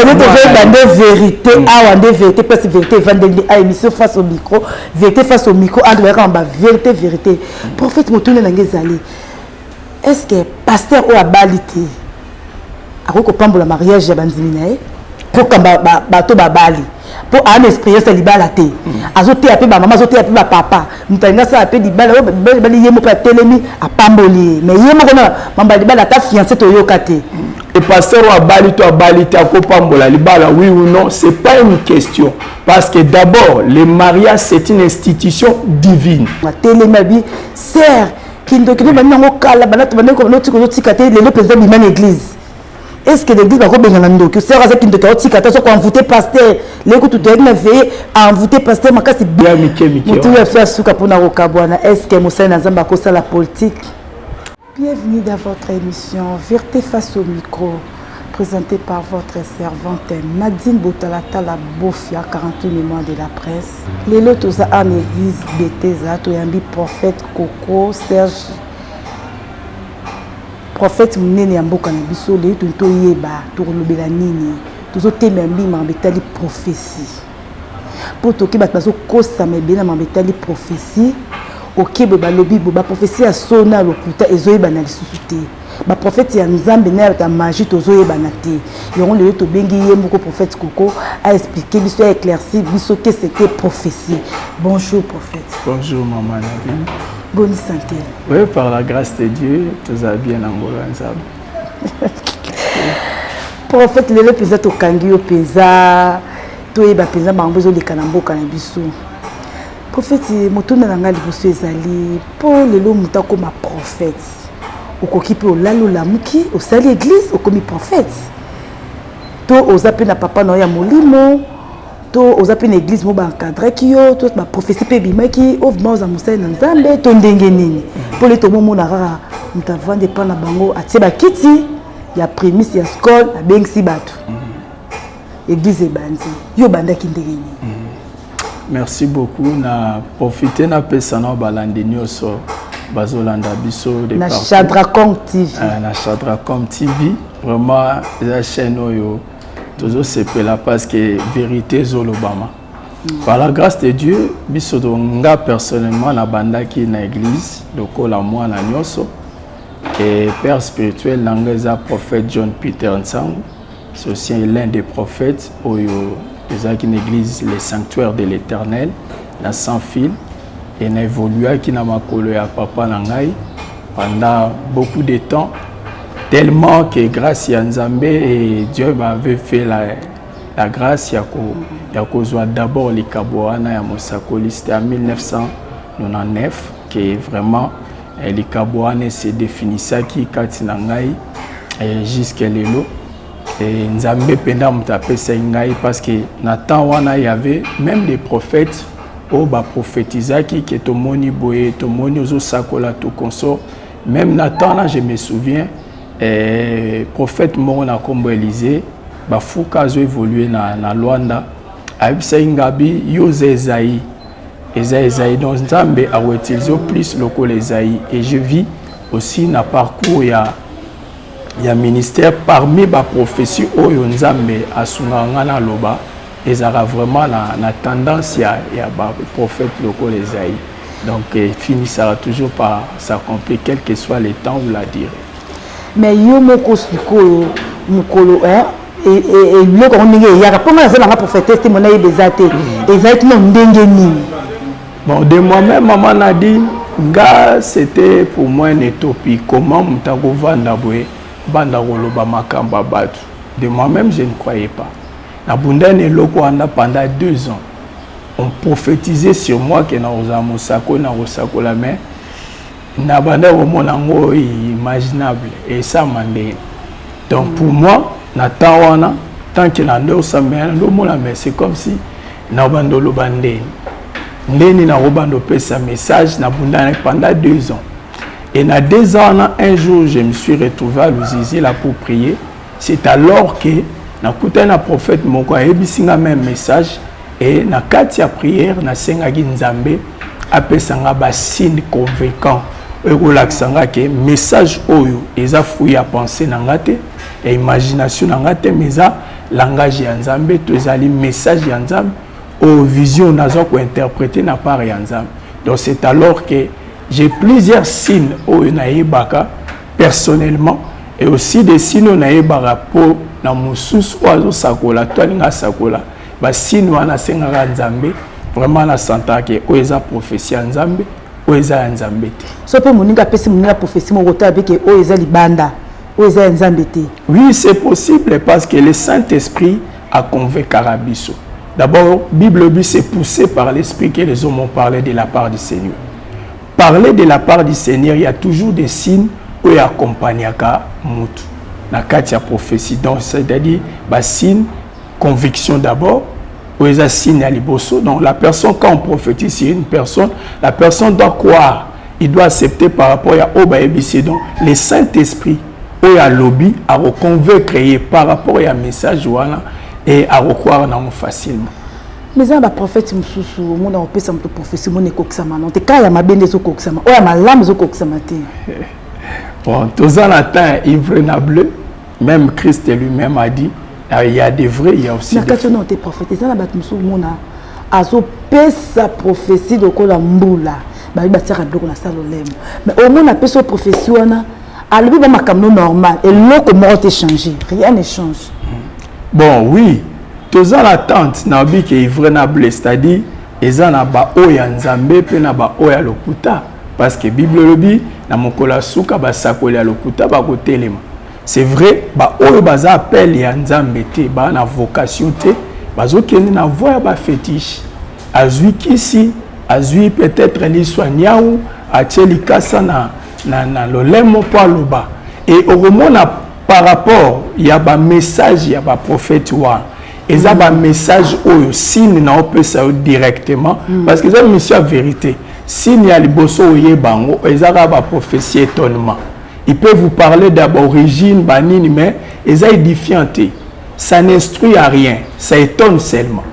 vérité, vérité, parce que vérité, émission face au micro, vérité face au micro, vérité, vérité. Prophète Motoune Nangezali, est-ce que pasteur ou abalité, à quoi qu'on le mariage de Banzimine, pour qu'on bateau babali, pour un esprit, c'est libéralité. Azoté appelé ma maman, azoté appelé ma papa, nous t'avons ça appelé libéralité, yémo pas télémi à Pamboli, mais yémo qu'on a libéralité, ta fiancée Toyokate. Et pasteur ou abalite à Kopambola, oui ou non, ce n'est pas une question. Parce que d'abord, le mariage, c'est une institution divine. La télémabi, sert, qui ne doit pas nous cala, l'église. Est-ce que l'église va revenir dans le dos? Sert avec une de qui envoûté pasteur, l'écoute de envoûté pasteur, ma casse bien. Est-ce que Moussa Nazamba a la politique? Bienvenue dans votre émission Vérité face au micro, présentée par votre servante Nadine Botalata, la Bofia, 48 mémoires de la presse. Les lots en église Bethesda, Toyambi, prophète Coco, Serge, prophète Mounene Yamboka Nabiso, les Tonto Yeba, Tourlobela Nini, Tozo Temembi, Mambetali prophétie. Pour Toki Batmazo Kosa Mebena, Mambetali prophétie. Ok, balobi ba prophétie à sona lokuta ezoye bana lisusuté ba prophète ya nzambe na ta magie tozoye banate yon le to bengi yemoko prophète Koko a expliqué biso a éclairci biso que c'était prophétie. Bonjour prophète. Bonjour maman Nadine. Bonne santé. Oui, par la grâce de Dieu, tout va bien en Golanzab. Prophète le pesa to kangi o pesa to e ba pesa ba mbozo le kanamboka na biso. Prophète, Motouna Nanga Liboso ezali pour le lot muta comme prophète. Au kokipe au lalo la muki au sali église au komi prophète. To ozape na papa na ya molimo, to ozape na église mo ba encadrer ki yo, to ba prophétie pe bimaki, ovma oza musai na nzambe to ndenge nini. Pour le tomo mona rara muta vande pa na bango atie ba kiti ya prémisse ya skol na bengsi batu. Église ebandi. Yo bandaki ndenge nini. Merci beaucoup. Na profité na pesana balandi nyoso bazolanda biso de na Chadracom TV. Na Chadracom TV. Vraiment la chaîne oyo toujours sepela parce que vérité zolobama. Par la grâce de Dieu, biso donga personnellement na bandaki na église lokola moi na nyoso et père spirituel nangeza prophète John Peter Nsang. C'est aussi l'un des prophètes oyo une église, le sanctuaire de l'Éternel, la sans fil, et n'a évolué qui n'a ma colo à papa Nangai pendant beaucoup de temps, tellement que grâce à Nzambe et Dieu m'avait fait la grâce, il y a d'abord les Kabouana à Mosakoli, c'était en 1999 que vraiment les Kabouana se définissaient qui Katinangai jusqu'à l'élo. Et Nzambe penda mutape sengai parce que Nathan wana y avait même des prophètes au ba prophétisa qui tomoni boye tomoni ozo sakola to consort même Nathan là je me souviens prophète mona kombo Élisée ba fuka zo évolué na Luanda abisa ngabi yoze Esaïe donc Nzambe a utilisé plus local Esaïe et je vis aussi na parcours il y a un ministère parmi les prophéties où Nzambe a soungana loba et ça a vraiment la tendance il y a prophète local Esaïe donc finissera toujours par s'accomplir quel que soit le temps ou la durée. Mais yo moko siko mukolo et le ko ndenge ya ka poma na prophète témoigner bezate Esaïe non ndenge ni. Bon de moi-même maman Nadine nga c'était pour moi une utopie comment mutako vanda boye banda koloba makamba batu. De moi-même, je ne croyais pas. Na bundane loko anda pendant 2 ans. On prophétisait sur moi que na osako na osako la main. Na banda womonango imaginable et ça mandé. Donc pour moi, na tawana tant que na ndo samena ndo mona mais c'est comme si na bando lo bandé. Ndeni na robando pesa message na bundane pendant 2 ans. Et dans 2 ans, un jour, je me suis retrouvé à Luzizi là pour prier. C'est alors que na prophète moko ayebisinga même message et na kati ya prière na sengaki Nzambe apesanga ba signe convaincant ekolakisanga ke message oyo eza fouille à penser na ngate et imagination na ngate mais langage ya nzambe to ezali message ya nzambe o vision nazo ko interpréter na part ya nzambe. Donc c'est alors que j'ai plusieurs signes au naïbaka personnellement et aussi des signes naïbaka pour na mususu ozo sakola to linga sakola ba signes wana senga nzambe vraiment na santa que oza prophétie ya nzambe oza nzambe te. So pe moninga pesi moninga prophétie mo kota avec oza libanda oza nzambe te. Oui, c'est possible parce que le Saint-Esprit a convaincu Arabiso. D'abord, Bible c'est poussé par l'Esprit que les hommes ont parlé de la part du Seigneur. Parler de la part du Seigneur, il y a toujours des signes où il accompagne à Moutou. La carte a prophétie, donc c'est-à-dire, signe, conviction d'abord, où il y a signe à l'ibosso. Donc la personne, quand on prophétise sur une personne, la personne doit croire, il doit accepter par rapport à Obaébissé. Donc le Saint-Esprit, où il y a lobby, à reconvaincre par rapport à un message, et à recroire facilement. Mais il y a des prophètes qui sont prophétie, bon, tous en attend invrainable, même Christ lui-même a dit, il y a des vrais, il y a aussi des faux. Mais prophètes, il y a des prophétie de la mboula, mais au moins la prophétie, à lui, normal, et l'autre mort est changé, rien ne change. Bon, oui, tous en attente, nabi qui est invrainable, c'est-à-dire, ils en ba oya nzambe pe na ba oya lokuta parce que Bible le dit na mokola suka ba sakola lokuta ba ko telema. C'est vrai, ba oyo baza appel ya nzambe te ba na vocation te bazo kende na voya ba fétiche. Azui kisi, azui peut-être li soignaou, a tcheli kasa na lolemo pa loba. Et au moment par rapport, il y a un message, il y a un prophète. Et il y a un message où signe n'a pas ça directement. Parce que c'est une mission vérité. Signe y a les bosso ou y bango, il y a un prophétie étonnement. Il peut vous parler d'origine, mais ils sont édifiants. Ça n'instruit à rien, ça étonne seulement.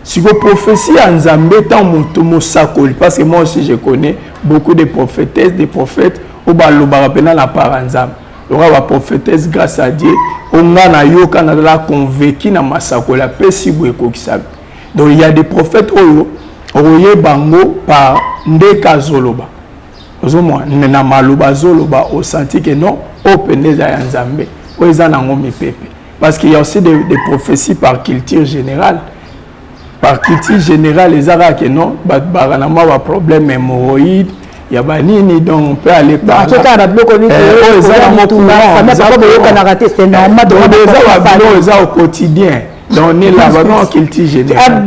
Si vous prophétie en Zambé, parce que moi aussi je connais beaucoup de prophétesses, des prophètes, au Balobarapena la part en Zambé. Il y aura la prophétesse grâce à Dieu. On a la convaincu na masakola pesibu ekokisabi. Donc il y a des prophètes oye bango par ndeka zoloba. Ozomwa na maluba zoloba au senti que non openeza ya nzambe. Oza nango mipepe. Parce qu'il y a aussi des prophéties par culture générale. Par culture générale les ara que non baranama wa problème hémorroïde. Il y a banini donc on peut aller par là. Au quotidien. Donc on est là dans culture générale.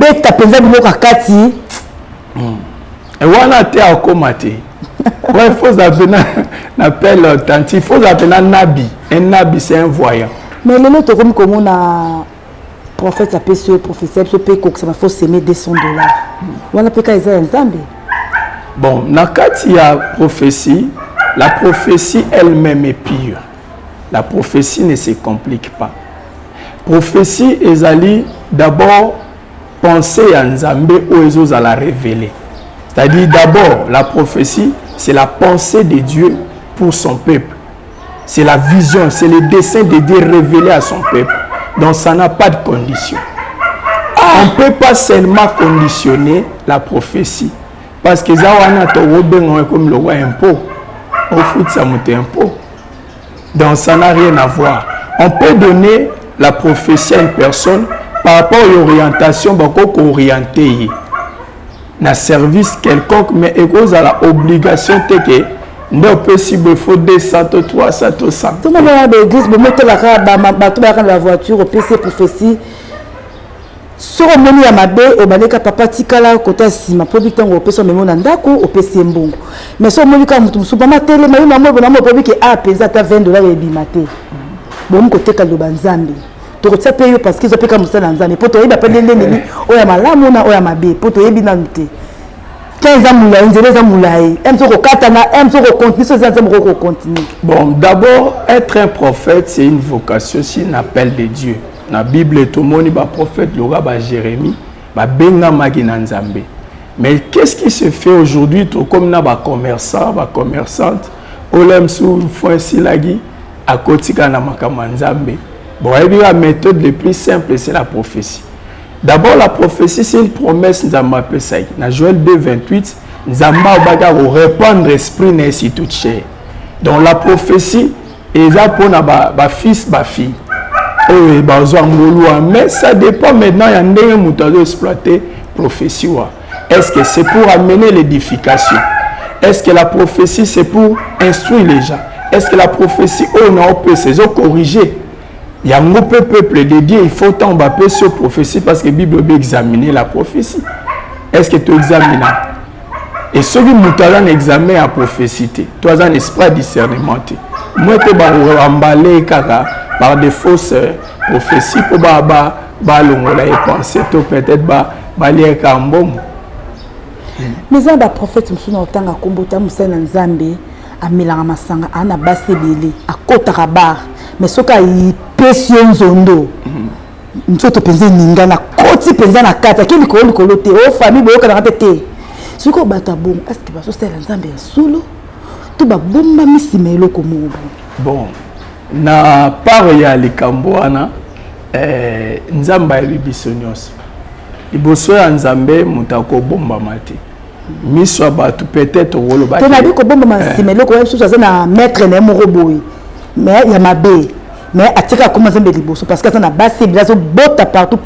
Et on a été à Komate. Il faut appeler tanti, il faut appeler un nabi. Un nabi c'est un voyant. Mais le nôtre comme on a prophète appelé ce professeur, ce pays que ça faut s'aimer $200. On a payé un Zambie. Bon, quand il y a prophétie, la prophétie elle-même est pure. La prophétie ne se complique pas. Prophétie, ils d'abord penser à Nzambe ou ils à la révéler. C'est-à-dire d'abord, la prophétie, c'est la pensée de Dieu pour son peuple. C'est la vision, c'est le dessein de Dieu révélé à son peuple. Donc ça n'a pas de condition. On ne peut pas seulement conditionner la prophétie. Parce que ça on comme le roi impôt. Au foot ça monte impôt. Donc ça n'a rien à voir. On peut donner la prophétie à une personne par rapport à l'orientation, orienté na service quelconque, mais écose à la obligation que non possible faut 200 300 100. Tout le monde a des églises, mais mettre la voiture au PC prophétie. Si on a un mabe, on a papa tikala côté sima produit tango au PC même ndako au PC mbongo. Mais si on a un supermarché télé, mais on a un produit qui a pesé à $20 et bimate. Bon côté kaloba nzambe. To rotsa paye parce qu'ils ont payé comme ça dans nzambe. Pour toi il appelle les nini, oya malamu na oya mabe. Pour toi il bina nte. 15 ans moula, 15 ans moula. Aime ce katana, aime ce continue, ce aime continue. Bon, d'abord être un prophète, c'est une vocation, c'est un appel de Dieu. Dans la Bible, tout le monde est prophète, le roi Jérémie, benga magina nzambe. Mais qu'est-ce qui se fait aujourd'hui, tout comme na commerçant, commerçante, olem sou fon silagi, à kotika na makama nzambe. Bon, la méthode la plus simple, c'est la prophétie. D'abord, la prophétie, c'est une promesse, nous avons appelé ça. Dans Joël 2, 28, nous avons répandre l'esprit n'est tout cher. Donc, la prophétie, et ça pour nos fils, nos filles. Mais ça dépend maintenant, il y a un des qui exploiter la prophétie. Est-ce que c'est pour amener l'édification? Est-ce que la prophétie, c'est pour instruire les gens? Est-ce que la prophétie, on peut se corriger? Il y a un peuple de Dieu, il faut t'embarquer sur la prophétie parce que la Bible veut examiner la prophétie. Est-ce que tu examines? Et ceux qui ont examiné la prophétie, tu as un esprit discernement. Moi, tu vas emballer par des fausses prophéties pour penser peut-être lire un bon. Mais il y a des prophètes qui sont en train de combattre les Nzambe, à Milanga Masanga, à Nabasebele, à Kotarabar. Mais ce qui est pression zondo, nous sommes pensés ninga na koti pensés na kata, qui est coloté, oh famille, boyo kana tete. Ce qui est batabon, est-ce que parce que c'est Nzambe solo, tout ba bomba misimelo comme bon. Na part ya likamboana, Nzamba ya bibisonyos. Liboso ya Nzambe mutako bomba mate. Miswa batu peut-être rolo ba. Tu m'as dit que bomba misimelo comme chose ça na maître na moroboy. Mais il y a ma bé. Mais atika comment Nzambe liboso parce que ça na base bien ça bota partout.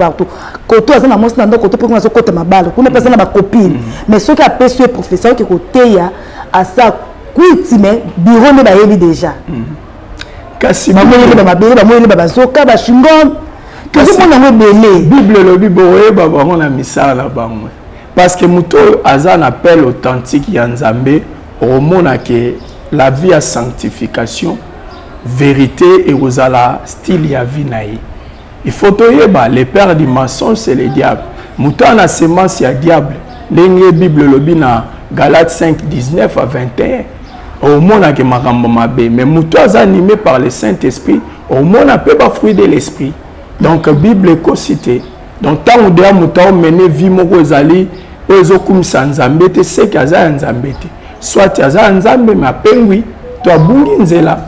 Koto ça na mos na ndoko to pour ça côté ma balle. Kuna personne na copine. Mais ce qui a perçu professeur qui côté ya à ça kuiti mais bureau ne ba yebi déjà. Kasi Bible le Bible on a mis ça là-bas parce que muto aza un appel authentique ya Nzambe au monde que la vie à sanctification vérité et aux ala style ya vie naïe il faut toyeba le père du mensonge c'est le diable muto na semence ya diable l'engé Bible lobi na Galates 5 19 à 21 au monde qui m'a rembobé mais muto aza animé par le Saint-Esprit au monde a peu pas fruit de l'esprit donc Bible est cité donc tant de muto mené vie moko ezali ozo kum sanzambe te c'est kaza nzambe te soit aza nzambe ma pengwi to abungi nzela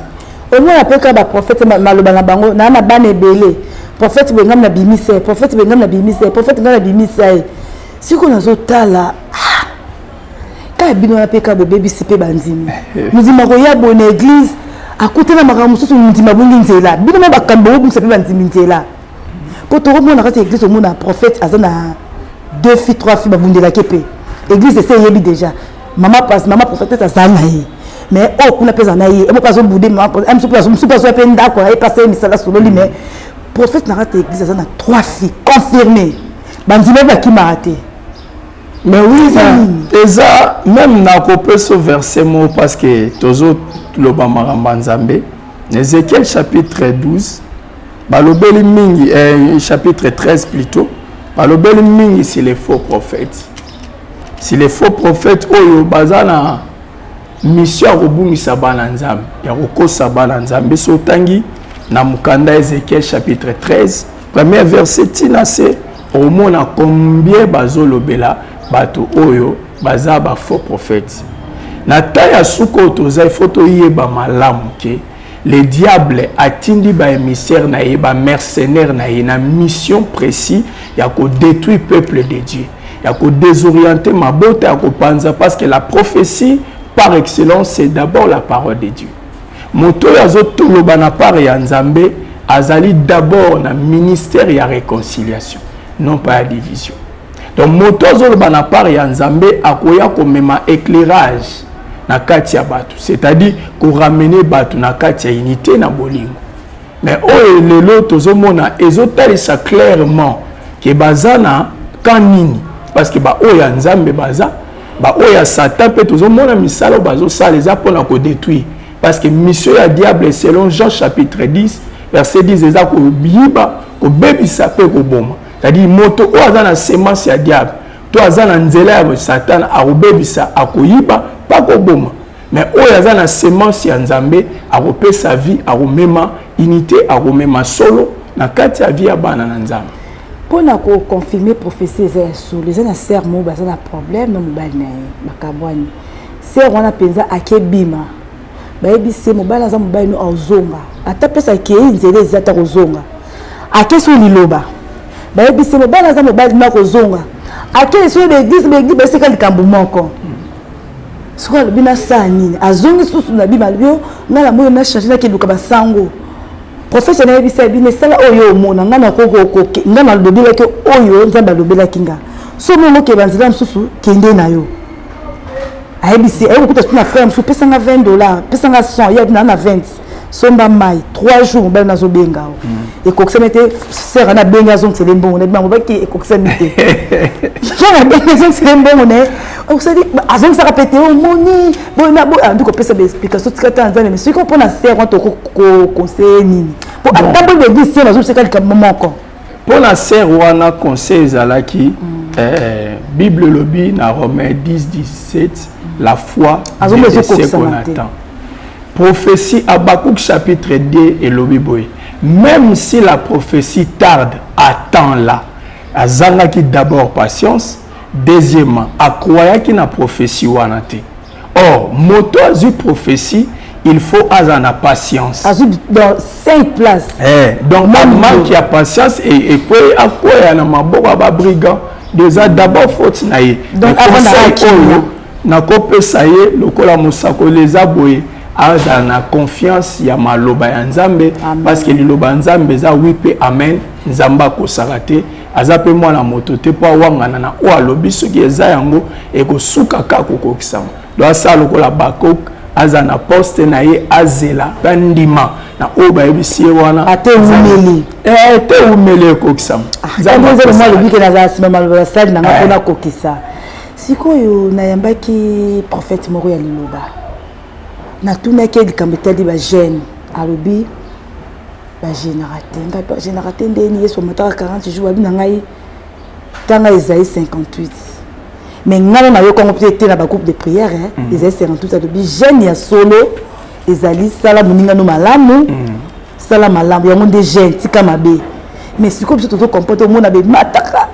au moins après que ba prophète maloba na bango na na bana ebele prophète bengam na bimise prophète bengam na bimise prophète ngam na bimise si ko nazo tala ka bino na peka bo baby sipe banzimi muzima ko ya bona église akutana makamu susu muzima bungi nzela bino ba bakambo bo sipe banzimi nzela ko to mona ka église au mona prophète azana 2 filles 3 filles babundela kepe église c'est yebi déjà maman prophète azana yi mais oh kuna pesa na yi e mo pas boudé maman am super pe ndako e passer misala solo li mais prophète na ka église azana 3 filles confirmées banzima ba ki maraté. Mais oui, ça, même dans ce verset, parce que toujours le Bamaramban Nzambe, Ézéchiel chapitre 12, chapitre 13 plutôt, c'est les faux prophètes. C'est les faux prophètes, oh, bazana mission à Robumisa Bananzam, Yaroko Sabananzambe, Sotangi, Namukanda Ézéchiel chapitre 13, premier verset, Tinase, au monde a combien bazolo bela. Bato oyo baza ba faux prophètes na taya suko toza photo yeba malamu ke le diable atindi ba émissaire na yeba mercenaire na na mission précis ya ko détruire peuple de Dieu ya ko désorienter mabota ya ko panza parce que la prophétie par excellence c'est d'abord la parole de Dieu moto yazo toloba na part ya Nzambe azali d'abord na ministère ya réconciliation non pas la division. Donc motozo bana part ya Nzambe akoya ko mema éclairage na kati ya batu c'est-à-dire ko ramener batu na kati ya unité na bolingo mais oh lelo tozo mona ezotalisa clairement que bazana kanini parce que ba o ya Nzambe baza ba o ya Satan pe tozo mona misalo bazo sala za pona ko détruire parce que mission ya diable selon Jean chapitre 10 verset 10 eza ko biba ko bebisa pe ko boma. C'est-à-dire moto o azana semence ya diable to azana nzela ya Satan akobebisa akoyiba pa ko boma mais o azana semence ya Nzambe akope sa vie akomema unité akomema solo na kati ya vie ya bana na Nzambe pona ko confirmer prophétie za solo les na sermo bazana problème no mobali na bakabwani ser wana penza akebima bayebi se mobali za mobali no azonga ata pesa ke nzela ezata kozonga ake so liloba bayebisi mobali aza mobali na kozonga ake so l'église besika likambo moko sikoyo alobi nasala nini azongi susu na bima alobio nga na moyo nachange nakeluka basango prophète nayebisa ebino esala oyo omona nga nakokokoke nga nalobelaki oyo nzambe alobelaki nga so moyo mokeba nzela mosusu kende na yo ayebisi ayekokuta sutu na frère mosusu pesanga $20 pesanga 100 ye abina na 20 somba mai 3 jours mobali nazobenga o ekokisami te sere na bengi azongisele mbongo na bimango baki ekokisami te sere abengi azongisele mbongo na ye okosali azongisaka pete omoni andi kopesa baexplication tika ta nzambe mais soki mpona sere wana tokokonseye nini po ata mpo beglise sere azongisaka likambo moko mpona sere wana conseil ezalaki bible lobi na Romains 10:17 la foi vient de ce qu'on attend. Prophétie Habakkuk chapitre 2 et l'Obiboé. Même si la prophétie tarde, attends-la. Azanga qui d'abord patience, deuxièmement, à croire qu'il na prophétie ou anate. Or, moto azu prophétie, il faut azana patience. Azu dans 5 places. Donc, même qui a patience et quoi à quoi il y a un maboko à brigand, déjà d'abord faut naïe. Donc, avant d'aller na kope saye lokola musako les aboye aza na confiance ya maloba ya nzambe parce que liloba nzambe za wipe amen nzamba ko sarate aza pe mwana moto te po wangana na o alobi soki eza yango ekosuka ka kokokisama do asa lokola bakok aza na poste na ye azela bandima na o ba ebisi wana ate umeli te umeli kokisama nzambe nzelo mwa lobi ke na za sima maloba stade na ngona kokisa sikoyo nayambaki prophète moko ya liloba natunaki likambo etali bagene alobi bagénérate ndeni yesu amataka 40 jours abi na ngai tanga Esaïe 58 mais ngana nayokango mpe te na bagroupe de prière Esaïe 58 alobi gene ya solo ezali sala moningano malamu sala malamu yango nde gene tika mabe mais sikoyo biso tozokomporte omona bemataka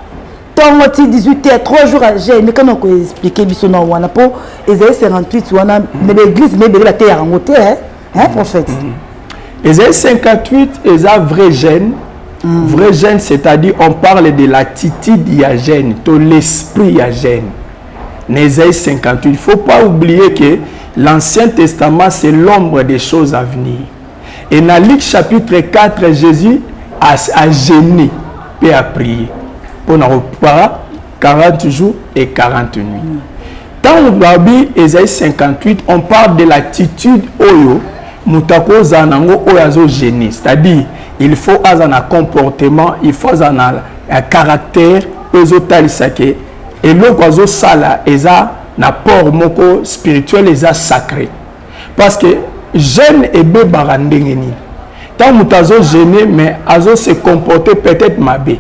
tongo ti 18h 3 jours à jeûne mais quand on peut expliquer biso na wana po Esaïe 58 wana mais l'église mais la terre en côté hein prophète Esaïe 58 est un vrai gêne. Vrai gêne, c'est-à-dire on parle de l'attitude il y a gêne, de l'esprit il y a gêne. Esaïe 58, il ne faut pas oublier que l'Ancien Testament c'est l'ombre des choses à venir. Et dans Luc chapitre 4, Jésus a gêné et a prié. Pour nous reprendre 40 jours et 40 nuits. Dans le Bible, Esaïe 58, on parle de l'attitude oyo. Mutako zanango oyazo gêné, c'est-à-dire il faut avoir un comportement, il faut avoir un caractère ezotalisake et lokozo sala eza na port moko spirituel eza sacré parce que jeune et bébara ndengeni tant mutazo gêné mais azo se comporter peut-être mabe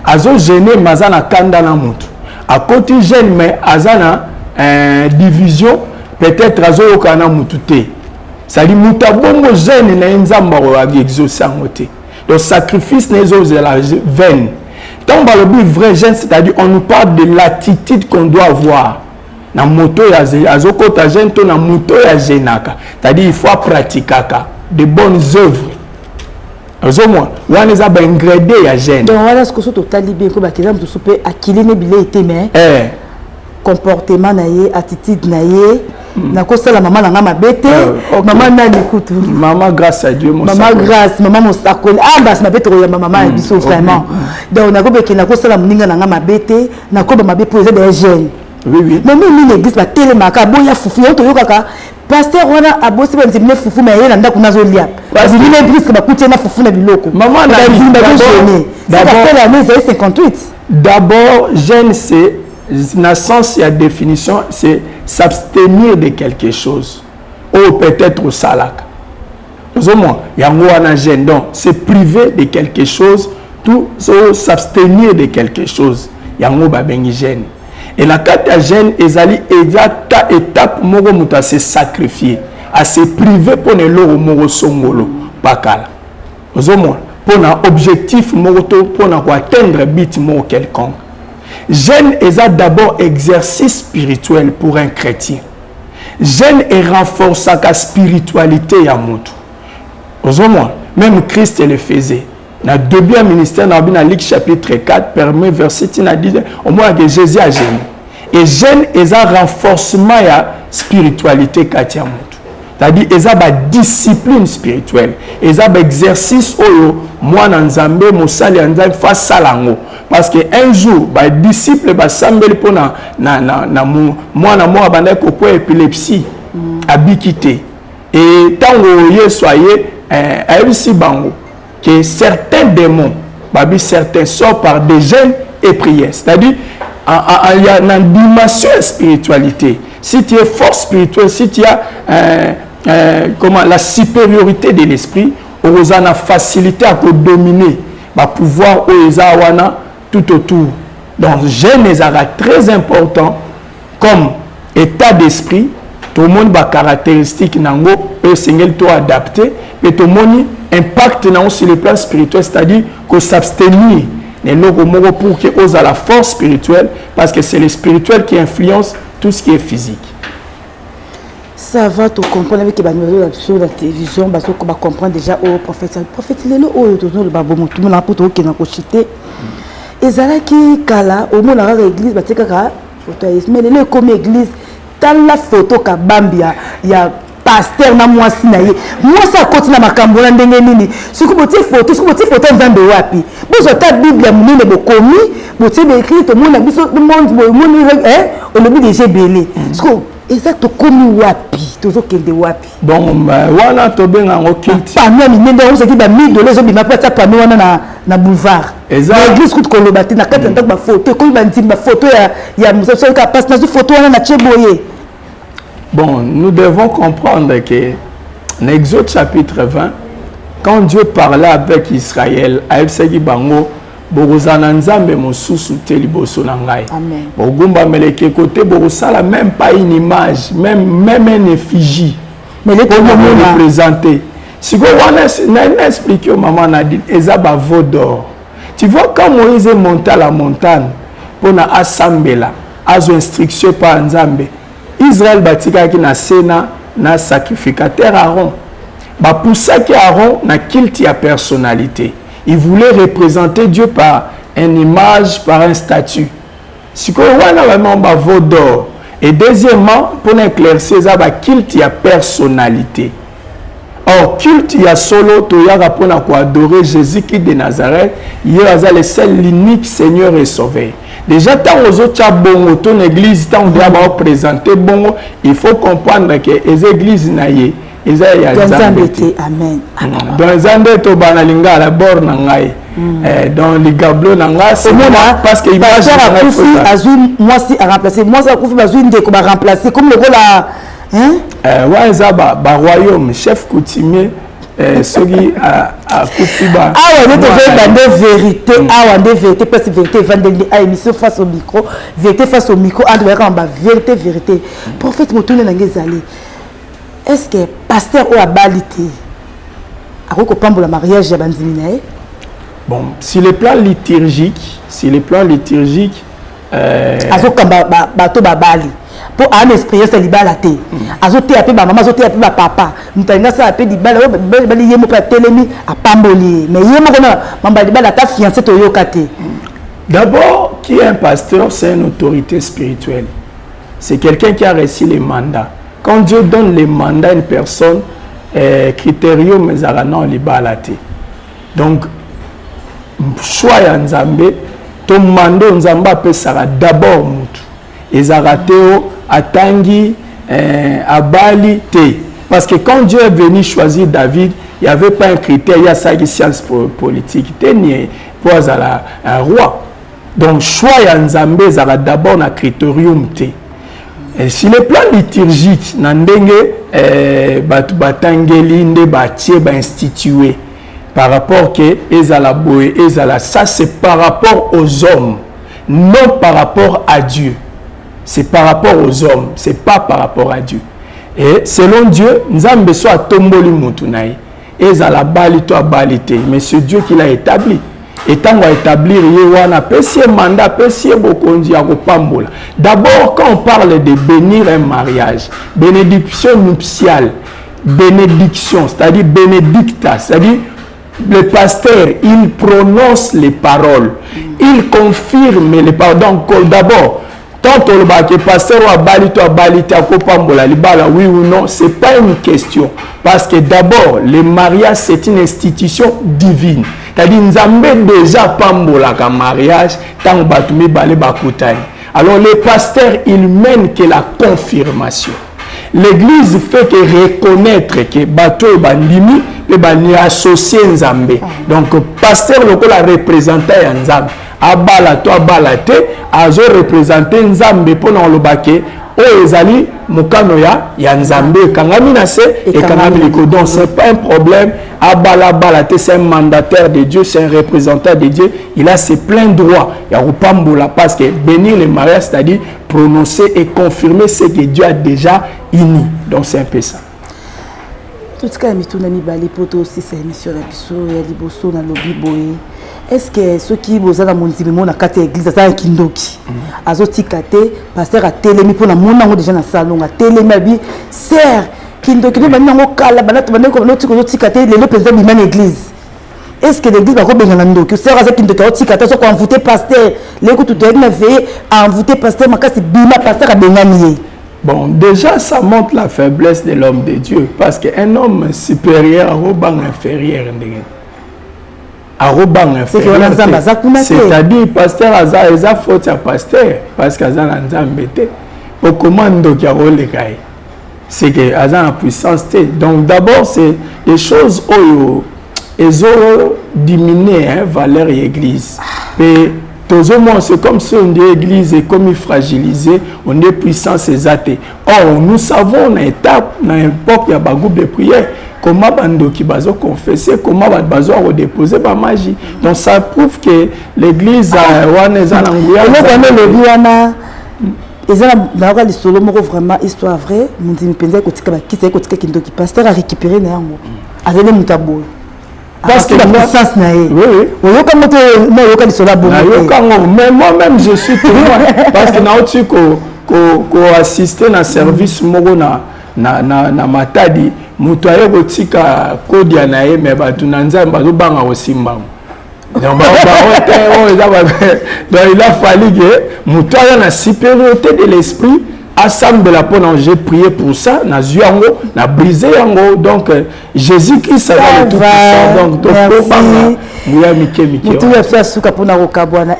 azo gêné mazana kanda na mutu à côté jeune mais azana division peut-être azo yokana mutu te. C'est-à-dire mutabongo jeune na nzamba wa exaucer ngote. Donc sacrifice na de la veine. Tant ba le vrai jeune, c'est-à-dire on nous parle de l'attitude qu'on doit avoir. Na moto ya azokota jeune to na moto ya jenaka. C'est-à-dire il faut pratiquer de bonnes œuvres. Ozomwa wana za ba ingrédients ya jeune. Donc voilà ce que so totali bien ko ba exemple to souper akili ne bilé été mais comportement na ye attitude na ye na kosala maman na ngama bete maman na likutu maman grâce à Dieu maman grâce maman mosakoli bas ma bete ya maman et biso vraiment donc na ko beke na kosala muninga na ngama bete na ko ba mabe poser des jeunes oui mais même une église ba telemaka boya fufu yo to yokaka pasteur wana abosi ba nzimne fufu mais yena ndako nazo lia parce que l'église ba kutie na fufu na biloko maman na jeune d'abord 58 d'abord jeune c'est dans sens et la définition, c'est s'abstenir de quelque chose. Ou peut-être au salak. Au moins, il y a un gêne. Donc, c'est priver de quelque chose, tout s'abstenir de quelque chose. Il y a un gêne. Et la carte gêne, est étape pour se sacrifier, à se priver pour ne l'eau au songolo. Pas cal. Au moins, pour un objectif, pour atteindre un but quelconque. Jeûne est d'abord exercice spirituel pour un chrétien. Jeûne et renforce sa spiritualité à Moutou. Même Christ le faisait. na début du ministère dans Luc chapitre 4 permet verset a dit au moins que Jésus a gêné et gêne est un renforcement ya spiritualité katia mutu, c'est-à-dire ils ont une discipline spirituelle, ils ont un exercice oyo moi na nzambe mosali nzambe face à lango parce que un jour ba disciple ba sambeli pona na moi abanda ko épilepsie abikité et tango ye soyez ayebisi bango que certains démons, certains sortent par des jeûnes et prières. C'est-à-dire, il y a une dimension de spiritualité. Si tu es fort spirituel, si tu as la supériorité de l'esprit, on a la facilité à dominer le pouvoir tout autour. Donc, jeûne est très important comme état d'esprit. Tout le monde a des caractéristiques que le Seigneur doit adapter, et tout le monde impact sur le plan spirituel, c'est-à-dire que s'abstenir pour que ose à la force spirituelle, parce que c'est le spirituel qui influence tout ce qui est physique. Ça va, tu comprends avec les numéros sur la télévision, parce qu'on va comprendre déjà au prophète. Le prophète, il est là, tout le monde a pour qui n'a pas chité. Et ça là qui kala, au moins la l'église, parce que mais il est comme église, dans la photo kabambia, il y a pasteur na mwasi na ye mwasi akoti na makambo na ndenge nini siku botie photo nzambe wapi bozo ta bible ya munene bokomi botie écrit to mona biso monde moni olobi déjà belé siku exact komi wapi tozo kende wapi bon wana to benga ngo kilti pamia minende on se dit ba $1000 zo bima pata pamia wana na boulevard l'église coûte kolobati na kati ndako ba photo ko ba ntimba photo ya muso ka passe na photo wana na cheboye. Bon, nous devons comprendre que dans Exode chapitre 20, quand Dieu parlait avec Israël, il s'est dit bango bogozana nzambe mosusu te liboso na ngai. Amen. Bogumba meleke côté bogosala même pas une image, même une effigie. Mais les comment représenter. Si vous on explique au maman Nadine ezaba veau d'or. Tu vois quand Moïse est monté à la montagne pour na assembler azo instruction par nzambe. Israël batika qui na sena na sacrificateur Aaron. Ba pour ça que Aaron na culte ya personnalité. Il voulait représenter Dieu par une image, par un statut. Si qu'on wana vraiment ba veau d'or. Et deuxièmement, pour éclaircir ça ba culte ya personnalité. Or culte ya solo to ya rapona ko adorer Jésus-Christ de Nazareth, il est le seul l'unique Seigneur et Sauveur. Déjà, tant aux autres bongo, ton église, tant on doit présenter bongo, il faut comprendre que les églises naïe, ils ont Zambété. Amen. Dans les Zambété, banalinga la bord nangai, dans les gablo nangai, c'est parce que image moi si à remplacer, moi ça coupe bazou une déco remplacer comme le rôle là, hein? Ouais, ça ba royaume, chef coutumier. Celui à Koufiba. Ah ouais, on vérité. Ah ouais, vérité, parce que vérité, vendredi à émission face au micro, vérité face au micro, en vérité, vérité. Prophète Motoune Nangezali. Est-ce que pasteur ou abalité a recoupé pour le mariage à Banzimine? Bon, sur le plan liturgique, Azokamba bato babali. Pour un esprit c'est libala té azoté appelé ba maman azoté appelé ba papa mutanga ça appelé libala bali yemo pa telemi a pamboli mais yemo kona mamba libala ta fiancé to yokate. D'abord, qui est un pasteur, c'est une autorité spirituelle. C'est quelqu'un qui a reçu les mandats. Quand Dieu donne les mandats à une personne, critérium mais non libala té. Donc choix ya nzambe ton mandat nzamba peut sera d'abord mutu. Ezarateo atangi abali te parce que quand Dieu est venu choisir David, il n'y avait pas un critère, il y a ça qui science politique ni pour un roi. Donc choix ya nzambe zara d'abord na critérium te. Et sur le plan liturgique na ndenge batu batangeli nde batie ba institué par rapport que ezala boye ezala ça c'est par rapport aux hommes, non par rapport à Dieu. C'est par rapport aux hommes, c'est pas par rapport à Dieu. Et selon Dieu, Nzambe soit tomboli mutunaï, et la balito a balité, mais c'est Dieu qui l'a établi. Et tant qu'on va établir, il y a un petit mandat, petit bokondi à Pambola. D'abord, quand on parle de bénir un mariage, bénédiction nuptiale, bénédiction, c'est-à-dire bénédicta, c'est-à-dire le pasteur, il prononce les paroles, il confirme les paroles. Donc d'abord, tant que le pasteur a balité à Kopambola, oui ou non, ce n'est pas une question. Parce que d'abord, le mariage, c'est une institution divine. C'est-à-dire, nous avons déjà Pambola comme mariage, tant que balé bakutani. Alors, le pasteur, il mène que la confirmation. L'église fait que reconnaître que bateau est bandimi et bani associé Nzambe. Donc pasteur le la représentant Nzambe. Abala to abala te azo représenter Nzambe pour dans le baquet. O ezali mukano ya Nzambe kangami na se et kangami liko. Donc c'est pas un problème. Abala balate c'est un mandataire de Dieu, c'est un représentant de Dieu. Il a ses pleins droits. Il y a Rupambola parce que bénir le mariage, c'est-à-dire prononcer et confirmer ce que Dieu a déjà uni. Donc c'est un peu ça. Tout ce qui est mis bali poto aussi c'est émission la biso ya liboso na lobi boye. Est-ce que ceux qui boza na monzimemo na kati église ça kindoki azoti kate pasteur a telemi pour na mona ngo déjà na salon a telemi abi sœur kindoki ba nango kala bana to baneko no tiko zoti kate lelo penza bi man église. Est-ce que l'église va bien na ndoki sœur aza kindoki oti kate so ko envoûter pasteur leko tout est na veiller à envoûter pasteur makasi bima pasteur a bengani. Bon, déjà, ça montre la faiblesse de l'homme de Dieu. Parce qu'un homme supérieur à Robang inférieur. C'est-à-dire, pasteur Aza, il a faute à pasteur. Parce qu'Aza n'a pas embêté. Au commando qui a roulé, c'est que Aza a puissance. Donc, d'abord, c'est des choses où ils ont diminué la valeur de l'église. C'est comme si on dit l'église est comme fragilisée, on est puissant, c'est athée. Or, nous savons dans l'étape, dans l'époque, il y a un groupe de prière, comment bando qui va confesser, comment bazo redéposer la magie. Donc ça prouve que l'église a vraiment histoire vraie, mon dit penser que qui pasteur a récupéré néanmoins. Avec mutabo. Parce que la puissance n'a eu. Oui, oui. Mais moi-même, je suis témoin. Parce que nous avons assisté à un service na matadi. Nous avons assisté à Kodia nae, mais nous avons aussi donc il a fallu que nous ayons la supériorité de l'esprit. Assemble la peau, j'ai prié pour ça, n'a zuango, n'a brisé yango. Donc Jésus-Christ a tout puissant. Donc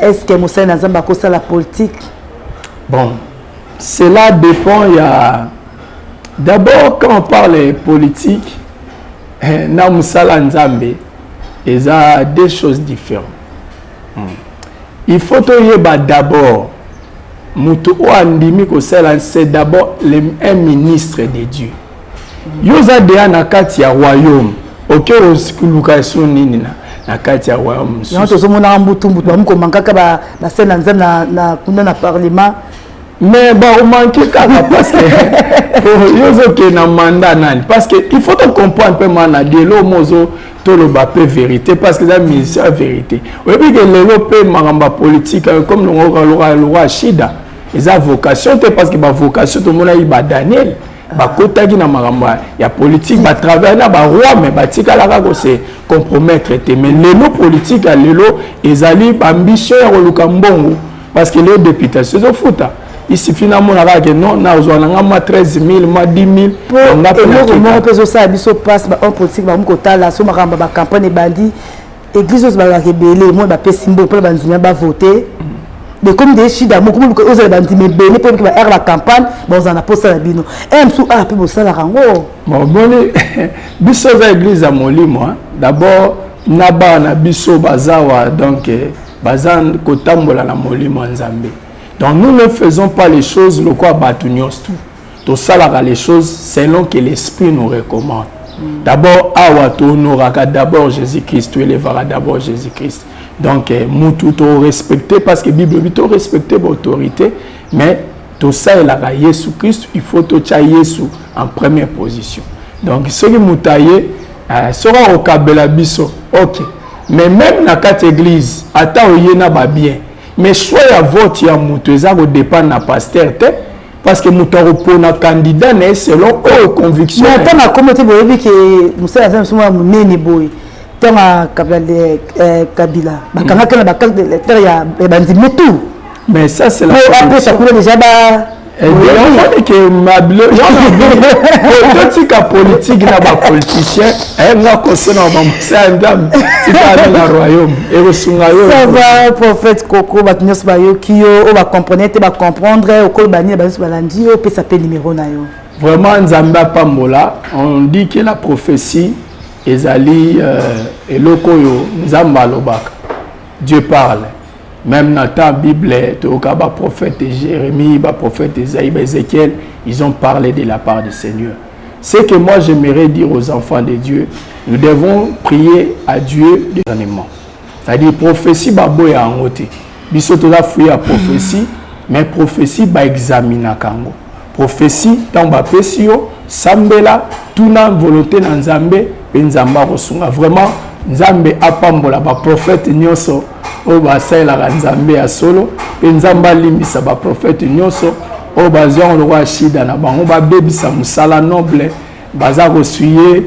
est-ce que Moussa Nazamba a la politique? Bon, cela dépend. Il y a d'abord quand on parle politique, na Moussa Nzambe, il y a deux choses différentes. Il faut d'abord c'est d'abord un ministre de Dieu. Yoza de na kati ya royaume. OK, osikulukaso nini na kati ya royaume. Yanto somona mbutu ba mukomankaka ba sena nzana na kuna na parlement. Mais on manque kaka parce que yozo ke na mandat nani parce que il faut comprendre un peu mana de lo mozo to le bapé vérité parce que la mission vérité. Oui puis que l'Europe maramba politique comme le roi Shida. Ils ont vocation parce que la vocation tout le monde a Daniel. Bakota qui na maramba ya politique ba travers na ba roi mais ba tika la ka se compromettre mais lelo politique a lelo ezali ambition ya koluka mbongo parce que les députés se fouta. Ici finalement on a que non na ozwana ma 13 000 ma 10 000 on a comment peut ça biso passe en politique ba mukota la so maramba ba campagne bandi église os ba rebelle moi ba pesimbo pour ba nzima ba voter. Mais comme des chida, moi comme aux bandits mais béni pour que la campagne, bon on a posé la bino. Et m'sou ah puis bon ça la rango. Bon biso za église à Molimo. D'abord naba na biso bazawa donc bazan kotambola na Molimo Nzambe. Donc nous ne faisons pas les choses le quoi batunios tout. Tout ça là les choses selon que l'esprit nous recommande. D'abord awa to honoraka d'abord Jésus-Christ, tu élèveras d'abord Jésus-Christ. Donc, nous tout respecter parce que la Bible dit respecter l'autorité, mais tout ça est là, Jésus-Christ, il faut tout Jésus en première position. Donc, ce qui nous taillé sera au Kabela Bisso, ok. Mais même dans cette église, attends, il y a bien. Mais soit il y a vote, il y a moutou, ça dépend de la pasteur, parce que nous avons un candidat selon nos convictions. Mais attends, comment tu veux dire que nous sommes un boy. tant à Kabila bakanga na bakanga de lecteur ya bandimi tout mais ça c'est la après ça coule déjà on que ma bleu politique politique na ba politicien nga kosona ba msandam tika na royaume et resunga yo ça va prophète Koko ba nyos ba yo ki yo o ba comprendre te ba comprendre o ko bani ba so balandi o pe ça pe numéro na yo vraiment nzamba pambola on dit que la prophétie ezali eloko yo nzamba lobaka Dieu parle. Même dans la Bible, le prophète Jérémie, le prophète Isaïe, Ézéchiel, ils ont parlé de la part du Seigneur. C'est que moi j'aimerais dire aux enfants de Dieu, nous devons prier à Dieu dernièrement. C'est-à-dire prophétie baboya angote. Bisoto la fouiller à prophétie, mais prophétie ba examiner kango. Prophétie dans ba pesio, sambela, tout na volonté na nzambe, nzamba rosunga. Vraiment nzambe apambola ba prophète nyonso. O basala nzambe ya solo pe nzamba limbisa ba prophète nyonso o bazon le roi shida na bango ba bebisa musala noble baza kosuye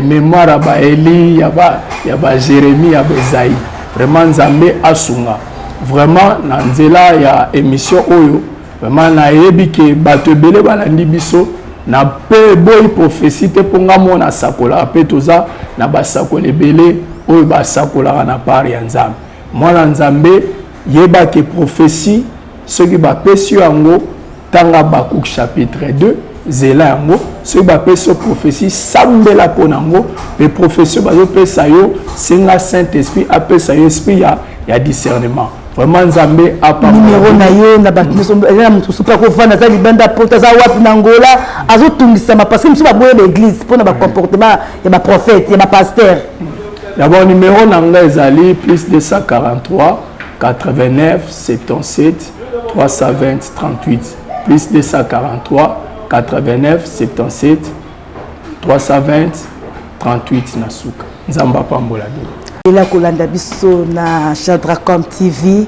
mémoire ba Eli ya ba Jérémie ya Esaïe vraiment nzambe asunga vraiment na nzela ya émission oyo vraiment na yebi ke bato belé balandi biso na pe boy prophétie te ponga mona sakola pe toza na basakola belé oyo basakola na part ya nzambe. Moi, Nzambe, yeba ke prophétie, ce qui va pécio yango, tanga Bakouk chapitre 2, zela yango, ce qui va pécio prophétie, sambela ponango, les prophéties bazo pesa yo, singa Saint-Esprit, appelle ça yo esprit ya discernement. Vraiment Nzambe a pas numéro na yo na ba na mutu super ko vana za libanda porta za wapi na Angola, azo tungisa ma parce que musu ba boye l'église pour na ba comportement ya ba prophète, ya ba pasteur. D'abord, numéro nanga ezali plus 243 89 77 320 38 plus 243 89 77 320 38 na suka nzamba pambola bi ela kolanda biso na Shadracom TV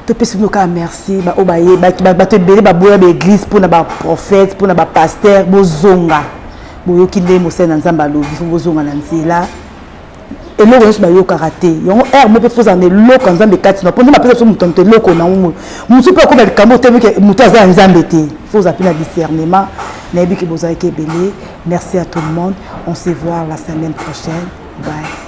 to pesi noka merci ba obaye ba to bele ba boya ba église pour na ba prophète pour na ba pasteur bozonga boyo kinde mosena nzamba lobi fo bozonga na nzela et l'eau est sur karaté. Il y a un air mais peut faire l'eau quand on est quatre. Non, pendant ma personne monte l'eau qu'on a un. Mon super comme le camo t'es que moutaza un zambété. Faut appeler le discernement. N'ayez que vous avez été béni. Merci à tout le monde. On se voit la semaine prochaine. Bye.